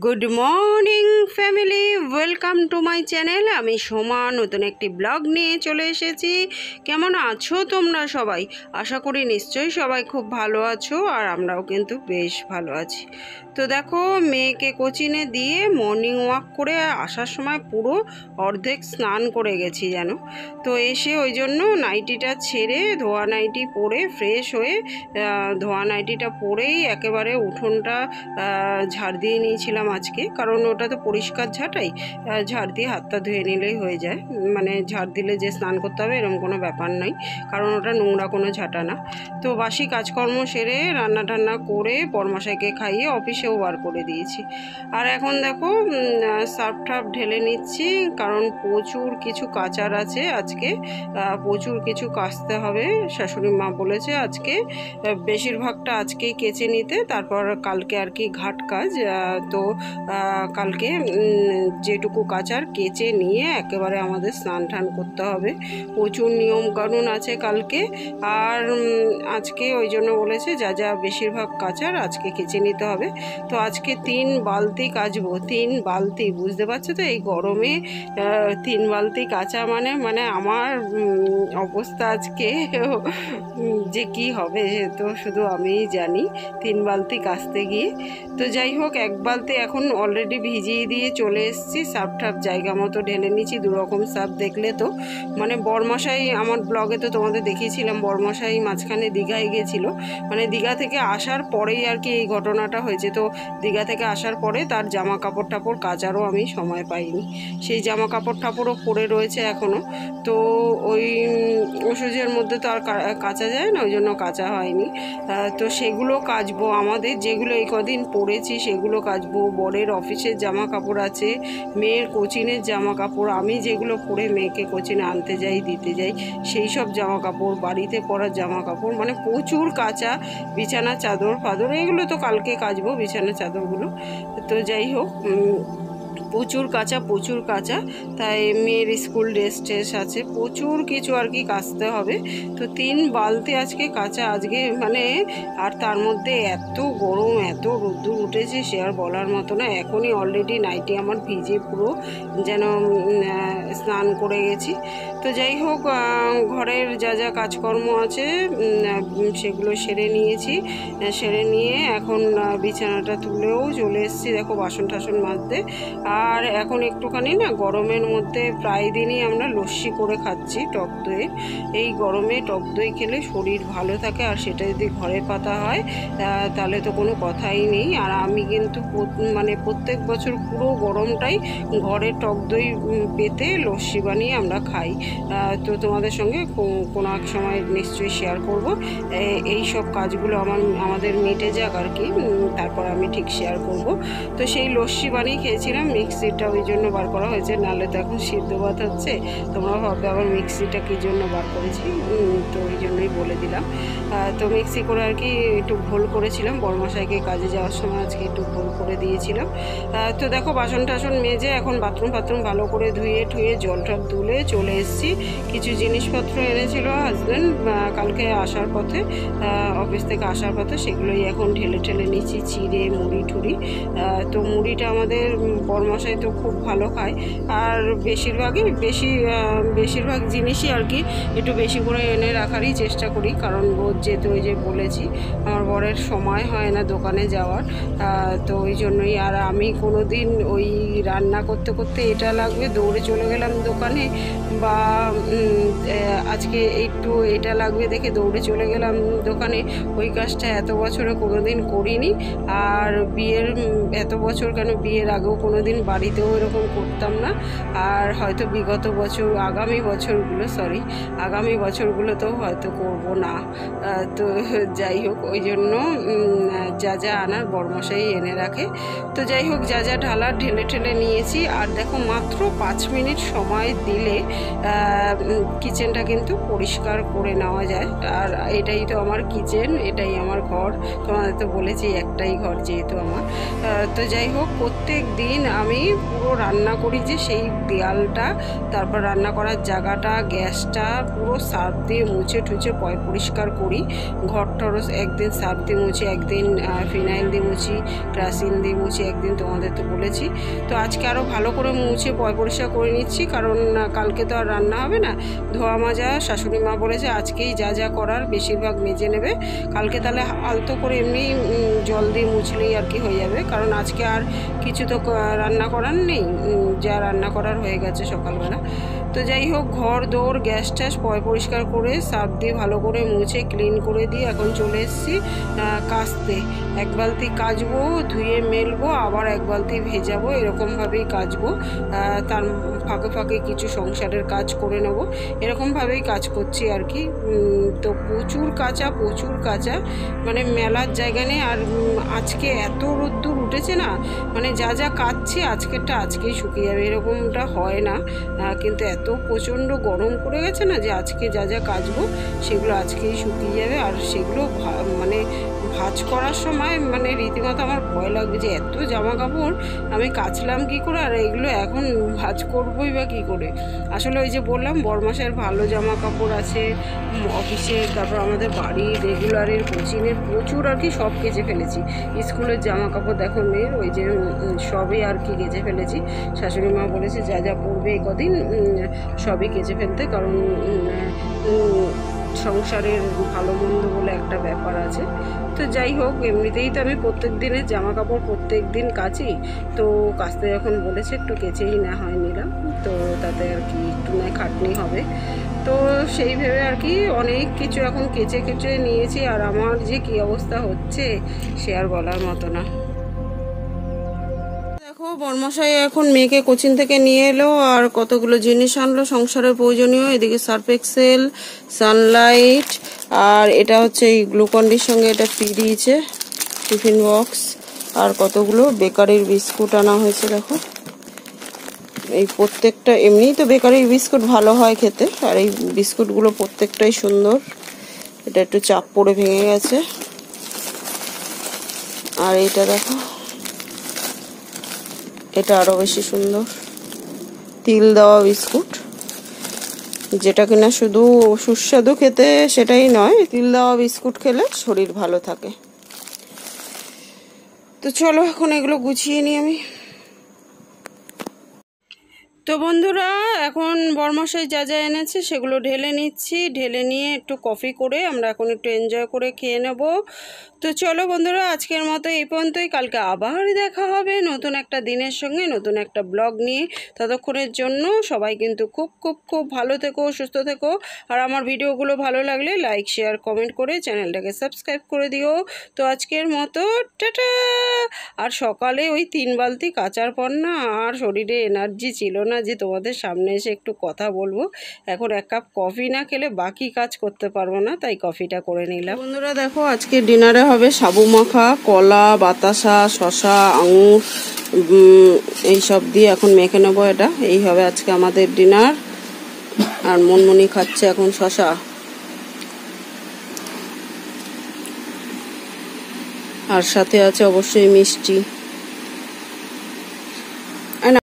Good morning family, welcome to my channel. আমি সোমা নতুন একটি ব্লগ নিয়ে চলে এসেছি। কেমন আছো তোমরা সবাই? আশা করি নিশ্চয়ই সবাই খুব ভালো আছো, আর আমরাও কিন্তু বেশ ভালো আছি। তো দেখো, মেয়েকে কোচিনে দিয়ে মর্নিং ওয়াক করে আসার সময় পুরো অর্ধেক স্নান করে গেছি যেন। তো এসে ওই জন্য নাইটিটা ছেড়ে ধোয়া নাইটি পরে ফ্রেশ হয়ে ধোয়া নাইটিটা পরেই একেবারে উঠোনটা ঝাড় দিয়ে নিয়েছিলাম আজকে, কারণ ওটা তো পরিষ্কার ঝাঁটাই, ঝাড় দিয়ে হাতটা ধুয়ে নিলেই হয়ে যায়। মানে ঝাড় দিলে যে স্নান করতে হবে এরকম কোনো ব্যাপার নাই, কারণ ওটা নোংরা কোনো ঝাঁটা না। তো বাসি কাজকর্ম সেরে রান্না টান্না করে বরমশাইকে খাইয়ে অফিসেও বার করে দিয়েছি। আর এখন দেখো সার্ফ টার্ফ ঢেলে নিচ্ছি, কারণ প্রচুর কিছু কাচার আছে আজকে, প্রচুর কিছু কাচতে হবে। শাশুড়ি মা বলেছে আজকে বেশিরভাগটা আজকেই কেচে নিতে, তারপর কালকে আর কি ঘাট কাজ। তো কালকে যেটুকু কাচার কেচে নিয়ে একেবারে আমাদের স্নান টান করতে হবে। প্রচুর নিয়মকানুন আছে কালকে, আর আজকে ওই জন্য বলেছে যা যা বেশিরভাগ কাচার আজকে কেচে নিতে হবে। তো আজকে 3 বালতি কাচবো, 3 বালতি, বুঝতে পারছো তো? এই গরমে 3 বালতি কাচা মানে আমার অবস্থা আজকে যে কি হবে তো শুধু আমিই জানি, 3 বালতি কাচতে গিয়ে। তো যাই হোক, 1 বালতি এখন অলরেডি ভিজিয়ে দিয়ে চলে এসেছি। সার্ফ টার্ফ জায়গা মতো ঢেলে নিচ্ছি। 2 রকম সার্ফ দেখলে তো, মানে বরমশাই আমার ব্লগে তো তোমাদের দেখিয়েছিলাম, বরমশাই মাঝখানে দীঘায় গিয়েছিল, মানে দীঘা থেকে আসার পরেই আর কি এই ঘটনাটা হয়েছে। তো দীঘা থেকে আসার পরে তার জামা কাপড় টাপড় কাচারও আমি সময় পাইনি, সেই জামা কাপড় টাপড়ও পরে রয়েছে এখনও। তো ওই ওষুধের মধ্যে তো আর কাচা যায় না, ওই জন্য কাচা হয়নি। তো সেগুলো কাচবো, আমাদের যেগুলো এই কদিন পরেছি সেগুলো কাচবো। বরের অফিসের জামা কাপড় আছে, মেয়ের কোচিনের জামা কাপড়, আমি যেগুলো পরে মেয়েকে কোচিনে আনতে যাই দিতে যাই সেই সব জামা কাপড়, বাড়িতে পরার জামা কাপড়, মানে প্রচুর কাচা। বিছানা চাদর ফাদর এগুলো তো কালকে কাচবো, বিছানা চাদরগুলো। তো যাই হোক, প্রচুর কাঁচা। তাই মেয়ের স্কুল ড্রেস ট্রেস আছে, প্রচুর কিছু আর কি কাচতে হবে। তো 3 বালতি আজকে কাঁচা আজকে, মানে আর তার মধ্যে এত গরম, এত রোদ্দুর উঠেছে সে আর বলার মতো না। এখনই অলরেডি নাইটি আমার ভিজে পুরো যেন স্নান করে গেছি। তো যাই হোক, ঘরের যা যা কাজকর্ম আছে সেগুলো সেরে নিয়েছি। সেরে নিয়ে এখন বিছানাটা তুলেও চলে এসেছি। দেখো বাসন টাসন মাজতে। আর এখন একটুখানি না গরমের মধ্যে প্রায় দিনই আমরা লস্যি করে খাচ্ছি টক দইয়ে। এই গরমে টক দই খেলে শরীর ভালো থাকে, আর সেটা যদি ঘরে পাতা হয় তাহলে তো কোনো কথাই নেই। আর আমি কিন্তু মানে প্রত্যেক বছর পুরো গরমটাই ঘরে টক দই পেতে লস্যি বানিয়ে আমরা খাই। তো তোমাদের সঙ্গে কোনো এক সময় নিশ্চয়ই শেয়ার করব। এই সব কাজগুলো আমাদের মিটে যাক আর কি, তারপর আমি ঠিক শেয়ার করব। তো সেই লস্যি বানিয়ে খেয়েছিলাম। মিক্সিটা ওই জন্য বার করা হয়েছে, নাহলে তো এখন সিদ্ধ ভাত হচ্ছে। তোমরা ভাববে আবার মিক্সিটা কী জন্য বার করেছি, তো ওই জন্যই বলে দিলাম। তো মিক্সি করে আর কি একটু ভোল করেছিলাম, বড়মশাইকে কাজে যাওয়ার সময় আজকে একটু ভোল করে দিয়েছিলাম। তো দেখো বাসন টাসন মেজে এখন বাথরুম ভালো করে ধুয়ে জল টল তুলে চলে এসেছি। কিছু জিনিসপত্র এনেছিল হাজব্যান্ড কালকে আসার পথে, অফিস থেকে আসার পথে, সেগুলোই এখন ঢেলে নিচ্ছি, চিড়ে মুড়ি টুড়ি। তো মুড়িটা আমাদের বরমশাই তো খুব ভালো খায়, আর বেশিরভাগ জিনিসই আর কি একটু বেশি করে এনে রাখারই চেষ্টা করি, কারণ রোজ যেতে ওই যে বলেছি আমার বরের সময় হয় না দোকানে যাওয়ার। তো ওই জন্যই। আর আমি কোনো দিন ওই রান্না করতে করতে এটা লাগবে দৌড়ে চলে গেলাম দোকানে, বা আজকে একটু এটা লাগবে দেখে দৌড়ে চলে গেলাম দোকানে, ওই কাজটা এত বছরে কোনো দিন করিনি। আর বিয়ের এত বছর কেন, বিয়ের আগেও কোনো দিন বাড়িতেও এরকম করতাম না। আর হয়তো আগামী বছরগুলোতেও হয়তো করব না। তো যাই হোক, ওই জন্য যা যা আনার বরমশাই এনে রাখে। তো যাই হোক, যা যা ঢালার ঢেলে নিয়েছি। আর দেখো মাত্র 5 মিনিট সময় দিলে কিচেনটা কিন্তু পরিষ্কার করে নেওয়া যায়। আর এটাই তো আমার কিচেন, এটাই আমার ঘর। তোমাদের তো বলেছি একটাই ঘর যেহেতু আমার। তো যাই হোক, প্রত্যেক দিন আমি পুরো রান্না করি যে সেই দেয়ালটা, তারপর রান্না করার জায়গাটা, গ্যাসটা পুরো সার্ফ দিয়ে মুছে টুছে পরিষ্কার করি। ঘর টরস একদিন সার্ফ দিয়ে মুছি, একদিন ফিনাইল দিয়ে মুছি, ক্রাসিন দিয়ে মুছি, একদিন তোমাদের তো বলেছি। তো আজকে আরও ভালো করে মুছে পরিষ্কার করে নিচ্ছি, কারণ কালকে তো আর রান্না হবে না। ধোয়া মাজা শাশুড়ি মা বলেছে আজকেই যা যা করার বেশিরভাগ মেজে নেবে, কালকে তাহলে আলতো করে এমনি জল দিয়ে মুছলেই আর কি হয়ে যাবে, কারণ আজকে আর কিছু তো রান্না করার নেই, যা রান্না করার হয়ে গেছে সকালবেলা। তো যাই হোক, ঘর দৌড় গ্যাস ট্যাস পরিষ্কার করে সার্ফ দিয়ে ভালো করে মুছে ক্লিন করে দিয়ে এখন চলে এসেছি কাচতে। এক বালতি কাচবো, ধুয়ে মেলবো, আবার এক বালতি ভেজাবো, এরকমভাবেই কাচবো। তার ফাঁকে ফাঁকে কিছু সংসারের কাজ করে নেবো, এরকমভাবেই কাজ করছি আর কি। তো প্রচুর কাঁচা, মানে মেলার জায়গা নেই। আর আজকে এত রোদ্দুর উঠেছে না, মানে যা যা কাচ্ছি আজকেরটা আজকেই শুকিয়ে যাবে, এরকমটা হয় না, কিন্তু এত প্রচণ্ড গরম পড়ে গেছে না যে আজকে যা যা কাচবো সেগুলো আজকেই শুকিয়ে যাবে। আর সেগুলো মানে ভাঁজ করার সময় মানে রীতিমতো আমার ভয় লাগবে যে এত জামা কাপড় আমি কাচলাম কী করে, আর এগুলো এখন ভাঁজ করবোই বা কী করে। আসলে ওই যে বললাম বরমাসের ভালো জামা কাপড় আছে, অফিসের, তারপর আমাদের বাড়ি রেগুলারের, কোচিংয়ের প্রচুর আর কি সব কেচে ফেলেছি। স্কুলের জামা কাপড় দেখো মেয়ের, ওই যে সবই আর কি কেচে ফেলেছি। শাশুড়ি মা বলেছে যা যা পড়বে এই কদিন সবই কেচে ফেলতে, কারণ সংসারের ভালো মন্দ বলে একটা ব্যাপার আছে। তো যাই হোক, এমনিতেই তো আমি প্রত্যেক দিনের জামা কাপড় প্রত্যেক দিন কাচি, তো কাচতে যখন বলেছে একটু কেচেই না হয় নিলাম, তো তাতে আর কি একটু না খাটনি হবে। তো সেই ভেবে আর কি অনেক কিছু এখন কেচে নিয়েছি, আর আমার যে কী অবস্থা হচ্ছে সে আর বলার মতো না। দেখো বরমশাই এখন মেয়েকে কোচিং থেকে নিয়ে এলো, আর কতগুলো জিনিস আনলো সংসারের প্রয়োজনীয়। এদিকে সার্ফ এক্সেল, সানলাইট, আর এটা হচ্ছে এই গ্লুকন্ডির সঙ্গে এটা ফ্রি দিয়েছে টিফিন বক্স, আর কতগুলো বেকারির বিস্কুট আনা হয়েছে। দেখো এই প্রত্যেকটা, এমনিই তো বেকারির বিস্কুট ভালো হয় খেতে, আর এই বিস্কুটগুলো প্রত্যেকটাই সুন্দর। এটা একটু চাপ পড়ে ভেঙে গেছে। আর এইটা দেখো, এটা আরো বেশি সুন্দর, তিল দেওয়া বিস্কুট, যেটা কিনা শুধু সুস্বাদু খেতে সেটাই নয়, তিল দেওয়া বিস্কুট খেলে শরীর ভালো থাকে। তো চলো এখন এগুলো গুছিয়ে নিই আমি। তো বন্ধুরা, এখন বরমশাই যা যা এনেছে সেগুলো ঢেলে নিচ্ছি, ঢেলে নিয়ে একটু কফি করে আমরা এখন একটু এনজয় করে খেয়ে নেব। তো চলো বন্ধুরা, আজকের মতো এই পর্যন্তই। কালকে আবার দেখা হবে নতুন একটা দিনের সঙ্গে, নতুন একটা ব্লগ নিয়ে। ততক্ষণের জন্য সবাই কিন্তু খুব খুব খুব ভালো থেকো, সুস্থ থেকো। আর আমার ভিডিওগুলো ভালো লাগলে লাইক শেয়ার কমেন্ট করে চ্যানেলটাকে সাবস্ক্রাইব করে দিও। তো আজকের মতো টাটা। আর সকালে ওই 3 বালতি কাচার পর না আর শরীরে এনার্জি ছিল না যে তোমাদের সামনে এসে একটু কথা বলবো। এখন এক কাপ কফি না খেলে বাকি কাজ করতে পারবো না, তাই কফিটা করে নিলাম। বন্ধুরা দেখো, আজকে ডিনারে হবে সাবু মাখা, কলা, বাতাসা, শশা, আঙুর, এইসব দিয়ে এখন মেখে নেবো। এটা এই হবে আজকে আমাদের ডিনার। আর মনমনি খাচ্ছে এখন শশা। আর সাথে আছে অবশ্যই মিষ্টি।